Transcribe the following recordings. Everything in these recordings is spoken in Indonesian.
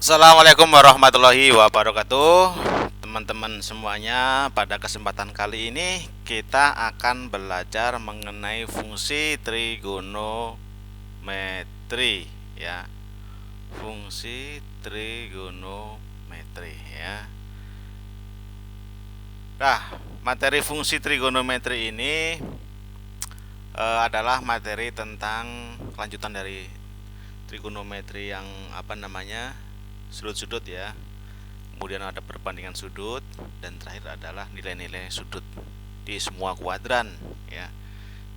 Assalamualaikum warahmatullahi wabarakatuh. Teman-teman semuanya, pada kesempatan kali ini kita akan belajar mengenai fungsi trigonometri ya. Fungsi trigonometri ya. Nah, materi fungsi trigonometri ini adalah materi tentang kelanjutan dari trigonometri yang sudut-sudut ya. Kemudian ada perbandingan sudut dan terakhir adalah nilai-nilai sudut di semua kuadran ya.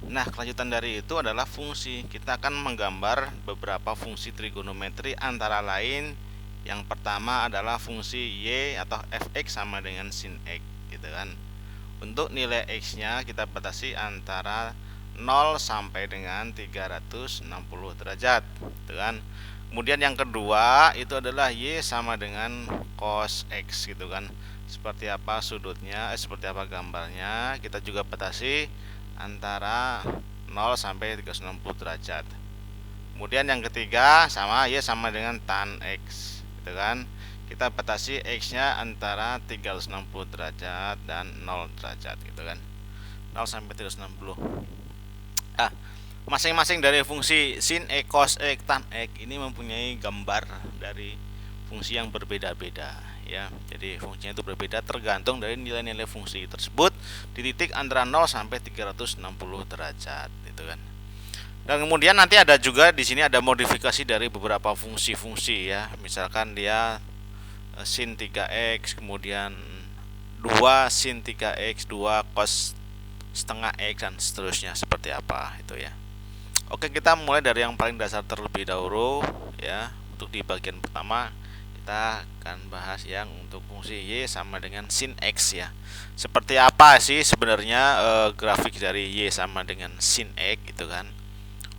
Nah, kelanjutan dari itu adalah fungsi. Kita akan menggambar beberapa fungsi trigonometri, antara lain yang pertama adalah fungsi y atau fx sama dengan sin x gitu kan. Untuk nilai x-nya kita batasi antara 0 sampai dengan 360 derajat gitu kan. Kemudian yang kedua itu adalah y sama dengan cos x gitu kan. Seperti apa sudutnya, seperti apa gambarnya, kita juga batasi antara 0 sampai 360 derajat. Kemudian yang ketiga sama y sama dengan tan x gitu kan. Kita batasi x-nya antara 360 derajat dan 0 derajat gitu kan. 0 sampai 360. Ah, masing-masing dari fungsi sin x, cos x, tan x ini mempunyai gambar dari fungsi yang berbeda-beda ya. Jadi fungsinya itu berbeda tergantung dari nilai-nilai fungsi tersebut di titik antara 0 sampai 360 derajat gitu kan. Dan kemudian nanti ada juga di sini ada modifikasi dari beberapa fungsi-fungsi ya. Misalkan dia sin 3x, kemudian 2 sin 3x, 2 cos setengah x dan seterusnya seperti apa itu ya. Oke, kita mulai dari yang paling dasar terlebih dahulu ya. Untuk di bagian pertama kita akan bahas yang untuk fungsi y sama dengan sin x ya. Seperti apa sih sebenarnya grafik dari y sama dengan sin x gitu kan.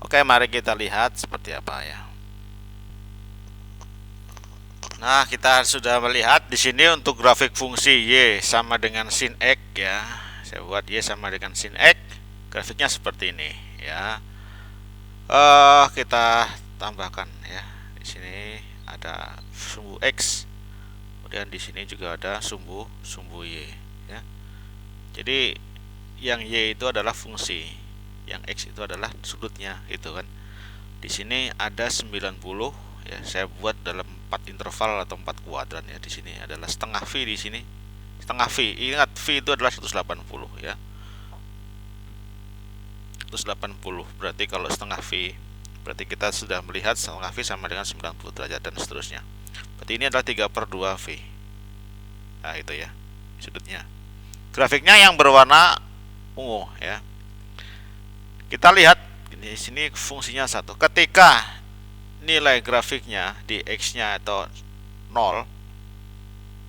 Oke, mari kita lihat seperti apa ya. Nah, kita sudah melihat di sini untuk grafik fungsi y sama dengan sin x ya. Saya buat y sama dengan sin x, grafiknya seperti ini ya. Kita tambahkan ya. Di sini ada sumbu x, kemudian di sini juga ada sumbu y ya. Jadi yang y itu adalah fungsi, yang x itu adalah sudutnya gitu kan. Di sini ada 90 ya, saya buat dalam 4 interval atau 4 kuadran ya. Di sini adalah setengah v, di sini setengah v. Ingat v itu adalah 180 ya. 180 berarti kalau setengah v berarti kita sudah melihat setengah v sama dengan 90 derajat dan seterusnya. Berarti ini adalah 3/2 v. Nah, itu ya sudutnya. Grafiknya yang berwarna ungu ya. Kita lihat di sini fungsinya satu. Ketika nilai grafiknya di x-nya atau 0,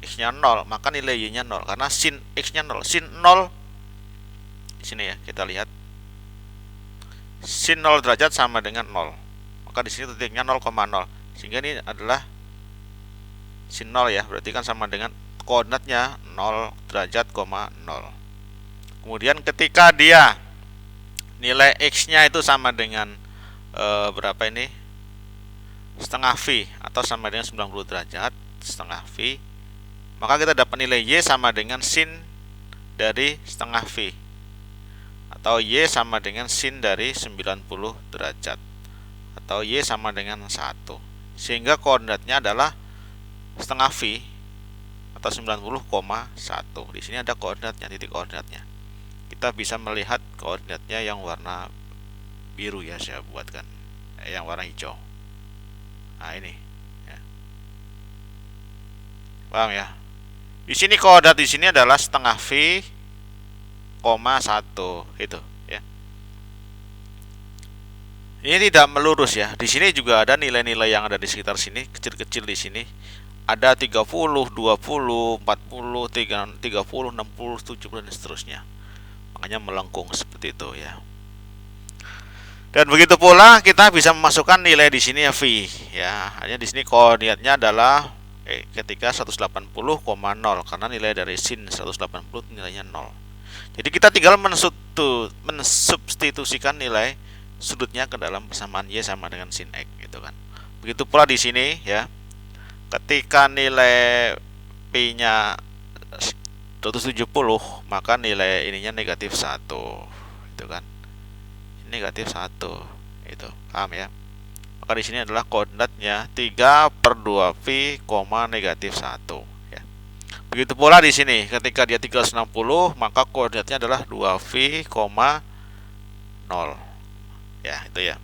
x-nya 0, maka nilai y-nya 0 karena sin x-nya 0. Sin 0 di sini ya, kita lihat sin 0 derajat sama dengan 0. Maka di sini titiknya 0,0. Sehingga ini adalah sin 0 ya, berarti kan sama dengan koordinatnya 0 derajat, 0. Kemudian ketika dia nilai x-nya itu sama dengan berapa ini? Setengah v atau sama dengan 90 derajat, setengah v. Maka kita dapat nilai y sama dengan sin dari setengah v, atau y sama dengan sin dari 90 derajat, atau y sama dengan 1. Sehingga koordinatnya adalah setengah v atau 90,1. Di sini ada koordinatnya, titik koordinatnya. Kita bisa melihat koordinatnya yang warna biru ya, saya buatkan yang warna hijau. Nah, ini ya. Paham ya? Di sini koordinat di sini adalah setengah v, 1 itu ya. Ini tidak melurus ya. Di sini juga ada nilai-nilai yang ada di sekitar sini, kecil-kecil di sini. Ada 30, 20, 40, 30, 60, 70 dan seterusnya. Makanya melengkung seperti itu ya. Dan begitu pula kita bisa memasukkan nilai di sini ya v ya. Hanya di sini koordinatnya adalah ketika 180,0 karena nilai dari sin 180 nilainya 0. Jadi kita tinggal mensubstitusikan nilai sudutnya ke dalam persamaan y sama dengan sin x gitu kan. Begitu pula di sini ya. ketika nilai P-nya 270, maka nilai ininya negatif 1, itu kan, negatif 1, itu paham ya. Maka di sini adalah koordinatnya 3/2V, negatif 1 ya. Begitu pula di sini ketika dia 360, maka koordinatnya adalah 2V, 0 ya, itu ya.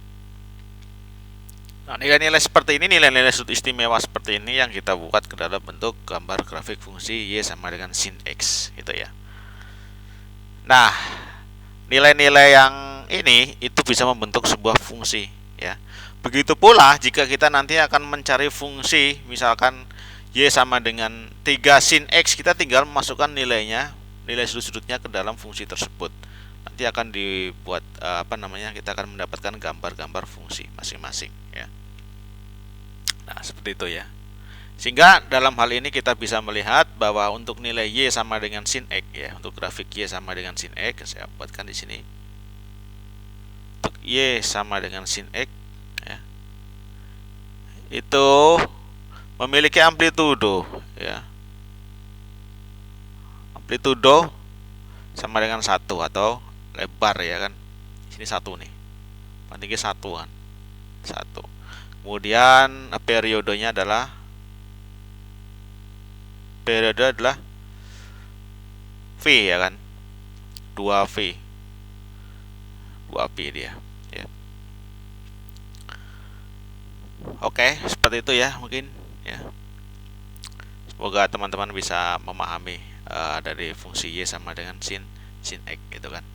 Nah, nilai-nilai seperti ini, nilai-nilai sudut istimewa seperti ini yang kita buat ke dalam bentuk gambar grafik fungsi Y sama dengan sin X, gitu ya. Nah, nilai-nilai yang ini itu bisa membentuk sebuah fungsi ya. Begitu pula jika kita nanti akan mencari fungsi, misalkan Y sama dengan 3 sin X, kita tinggal masukkan nilainya, nilai sudut-sudutnya ke dalam fungsi tersebut. Nanti akan dibuat kita akan mendapatkan gambar-gambar fungsi masing-masing ya. Nah, seperti itu ya. Sehingga dalam hal ini kita bisa melihat bahwa untuk nilai Y sama dengan sin X ya, untuk grafik Y sama dengan sin X, saya buatkan di sini. Untuk Y sama dengan sin X ya, itu memiliki amplitudo ya. Amplitudo sama dengan 1 atau lebar ya kan. Sini 1 nih. Tinggi 1 kan. 1. Kemudian periode adalah V ya kan. 2V. 2V dia ya. Oke, seperti itu ya mungkin ya. Semoga teman-teman bisa memahami dari fungsi Y sama dengan sin X gitu kan.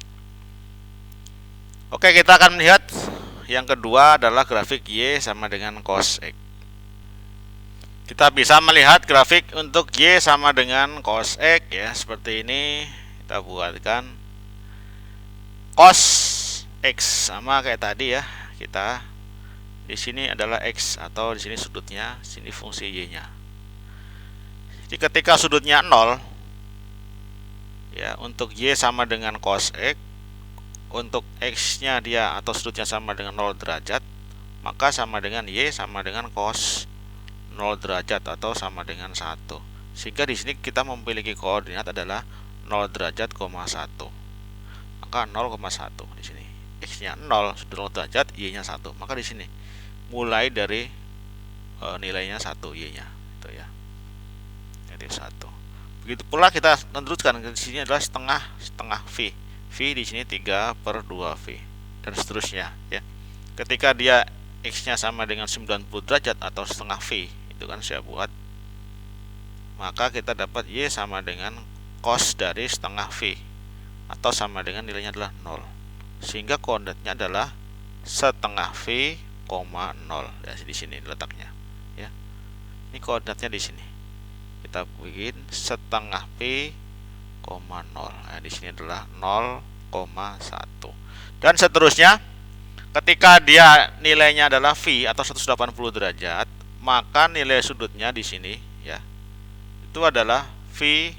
Oke, kita akan melihat yang kedua adalah grafik Y sama dengan cos X. Kita bisa melihat grafik untuk Y sama dengan cos X ya, seperti ini. Kita buatkan cos X sama kayak tadi ya. Kita di sini adalah X atau di sini sudutnya, sini fungsi Y-nya. Jadi ketika sudutnya 0 ya, untuk Y sama dengan cos X, untuk X-nya dia atau sudutnya sama dengan 0 derajat, maka sama dengan Y sama dengan cos 0 derajat atau sama dengan 1. Sehingga di sini kita memiliki koordinat adalah 0 derajat, 1. Maka 0,1 di sini. X-nya 0, sudut 0 derajat, Y-nya 1. Maka di sini mulai dari nilainya 1 Y-nya itu ya. Negatif 1. Begitu pula kita meneruskan di sini adalah setengah V. V di sini 3/2V dan seterusnya ya. Ketika dia X-nya sama dengan 90 derajat atau setengah V, itu kan saya buat, maka kita dapat Y sama dengan cos dari setengah V atau sama dengan nilainya adalah 0. Sehingga koordinatnya adalah setengah V, 0 ya, di sini letaknya ya. Ini koordinatnya di sini. Kita bikin setengah V, 0. Nah, di sini adalah 0,1. Dan seterusnya, ketika dia nilainya adalah V atau 180 derajat, maka nilai sudutnya di sini ya, itu adalah V,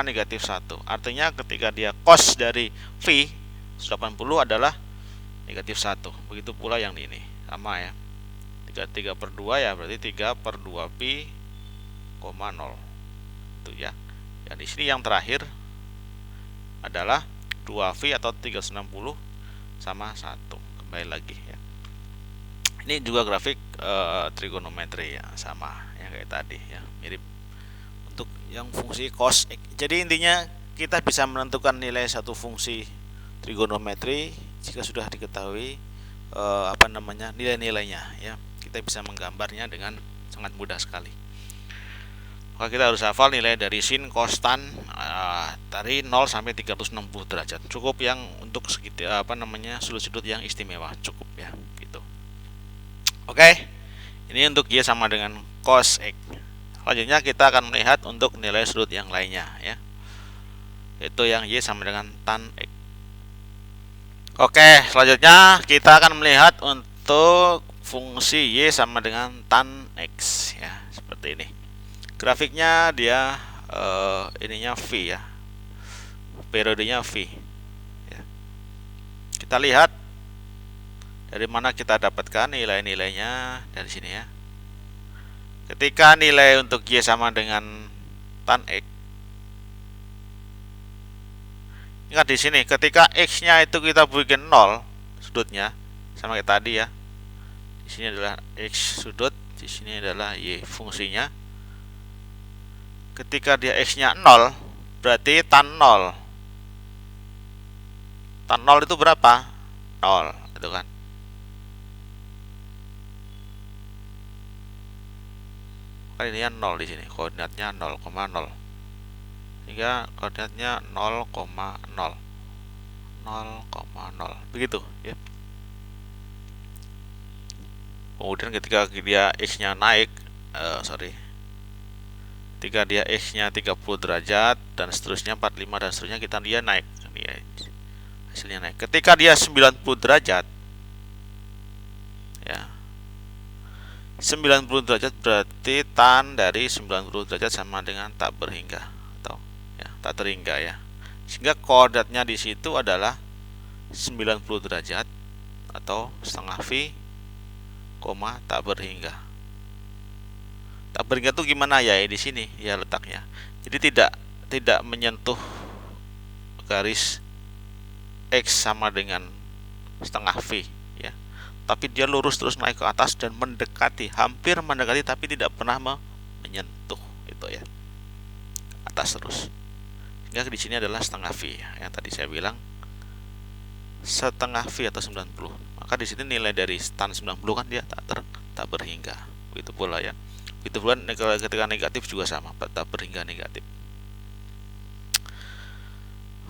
negatif 1. Artinya ketika dia cos dari V 180 adalah negatif 1. Begitu pula yang ini, sama ya. 3/2 ya, berarti 3/2pi, 0. Itu ya. Dan di sini yang terakhir adalah 2V atau 360 sama 1. Kembali lagi ya. Ini juga grafik trigonometri ya, sama yang kayak tadi ya, mirip. Untuk yang fungsi cos X. Jadi intinya kita bisa menentukan nilai satu fungsi trigonometri jika sudah diketahui nilai-nilainya ya. Kita bisa menggambarnya dengan sangat mudah sekali. Maka kita harus hafal nilai dari sin, cos, tan dari 0 sampai 360 derajat. Cukup yang untuk sudut-sudut yang istimewa, cukup ya gitu. Oke. Ini untuk Y sama dengan cos X. Selanjutnya kita akan melihat untuk nilai sudut yang lainnya ya. Yaitu yang Y sama dengan tan X. Oke, selanjutnya kita akan melihat untuk fungsi Y sama dengan tan X ya, seperti ini. Grafiknya dia ininya V ya, periodenya V ya. Kita lihat dari mana kita dapatkan nilai-nilainya, dari sini ya. Ketika nilai untuk Y sama dengan tan X. Ingat di sini ketika X-nya itu kita bikin 0 sudutnya sama kayak tadi ya. Di sini adalah X sudut, di sini adalah Y fungsinya. Ketika dia X-nya 0, berarti tan 0. Tan 0 itu berapa? 0, itu kan. Kan ini 0 di sini, koordinatnya 0,0. Sehingga koordinatnya 0,0. 0,0. Begitu, ya. Kemudian ketika dia X-nya naik, ketika dia X-nya 30 derajat dan seterusnya 45 dan seterusnya, dia naik. Ini hasilnya naik. Ketika dia 90 derajat, ya, 90 derajat berarti tan dari 90 derajat sama dengan tak berhingga atau ya tak terhingga ya. Sehingga koordinatnya di situ adalah 90 derajat atau setengah V, tak berhingga. Tak berhingga itu gimana ya? Di sini ya letaknya. Jadi tidak menyentuh garis X sama dengan setengah V ya. Tapi dia lurus terus naik ke atas dan mendekati, hampir mendekati tapi tidak pernah menyentuh itu ya. Atas terus. Sehingga di sini adalah setengah V ya. Yang tadi saya bilang setengah V atau 90. Maka di sini nilai dari tan 90 kan dia tak berhingga. Begitu pula ya. Begitu pula ketika negatif juga sama, tak berhingga negatif.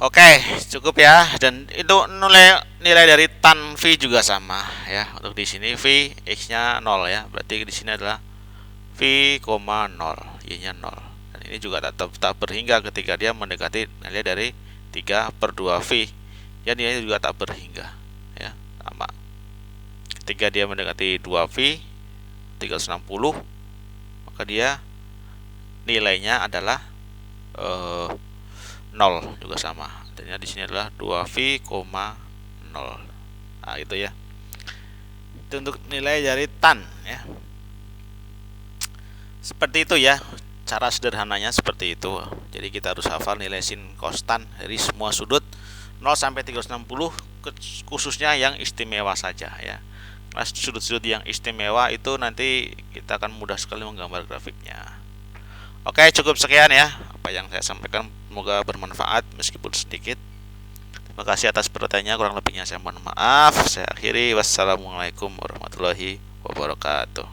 Oke, cukup ya. Dan itu nilai dari tan V juga sama ya. Untuk di sini V X-nya 0 ya. Berarti di sini adalah V, 0, Y-nya 0. Dan ini juga tak berhingga ketika dia mendekati nilai dari 3/2V. Dia nilainya juga tak berhingga ya, sama. Ketika dia mendekati 2V 360, maka dia nilainya adalah 0 juga sama. Artinya di sini adalah 2V, 0. Nah, itu ya. Itu untuk nilai dari tan ya. Seperti itu ya. Cara sederhananya seperti itu. Jadi kita harus hafal nilai sin cos tan dari semua sudut 0 sampai 360, khususnya yang istimewa saja ya. Nah, sudut-sudut yang istimewa itu nanti kita akan mudah sekali menggambar grafiknya. Oke, cukup sekian ya apa yang saya sampaikan, semoga bermanfaat meskipun sedikit. Terima kasih atas perhatiannya, kurang lebihnya saya mohon maaf. Saya akhiri, wassalamualaikum warahmatullahi wabarakatuh.